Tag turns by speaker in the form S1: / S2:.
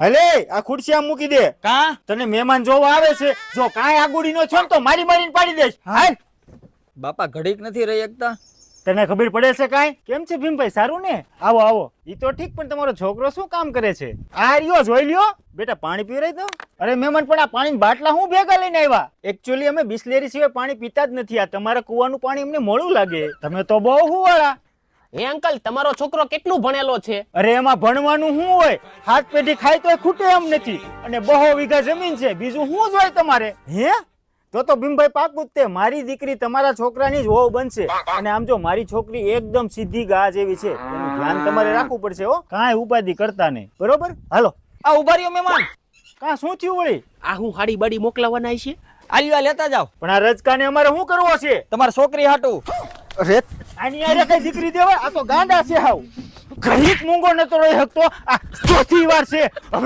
S1: હલે આ ખુરશી આમ મૂકી દે.
S2: કા
S1: તને મહેમાન જોવા આવે છે, જો કાંઈ આગુડી નો છો ને તો મારી મારીને પાડી દેશ. હાલ.
S2: બાપા ઘડીક નથી રહી એકતા.
S1: તને ખબર પડે છે કાંઈ? કેમ છે ભીમભાઈ, સારું ને? આવો આવો. ઈ તો ઠીક, પણ તમારો છોકરો શું કામ કરે છે? આ રહ્યો, જોઈ લ્યો. બેટા પાણી પીવરાય તો. અરે મહેમાન, પણ આ પાણી બાટલા હું ભેગા લઈને આવ્યા? એકચ્યુઅલી અમે બિસ્લેરી સિવાય પાણી પીતા જ નથી. આ તમારા કુવાનું પાણી અમને મોડું લાગે. તમે તો બહુ હુવાળા.
S3: હે અંકલ, તમારો છોકરો કેટલું ભણેલો છે?
S1: અરે એમાં ભણવાનું શું હોય? હાથ પેઢી ખાય તો ખૂટે એમ નથી. અને 2 વીઘા જમીન છે, બીજું શું જોઈએ તમારે? હે? તો ભીમભાઈ પાકું જ તે મારી દીકરી તમારા છોકરાની જ વહુ બનશે. અને આમ જો મારી છોકરી એકદમ સીધી ગા જેવી છે, એનું ધ્યાન તમારે રાખવું પડશે હો. કાંઈ ઉપાધિ કરતા નહીં, બરોબર? હાલો.
S2: આ ઉભા રહ્યો મહેમાન.
S1: કાં શું થયું વળી?
S3: આ હું હાડી બાડી મોકલાવાના છે?
S2: આલ્યો આ લેતા જાવ.
S1: પણ આ રજકાને અમારે શું કરવો છે?
S2: તમારી છોકરી હાટું.
S1: અરે આની આરે કઈ દીકરી દેવાય? આ તો ગાંડા છે હાવ. ઘડીક મૂંગો નતો રહી શકતો. આ ચોથી વાર છે. હવે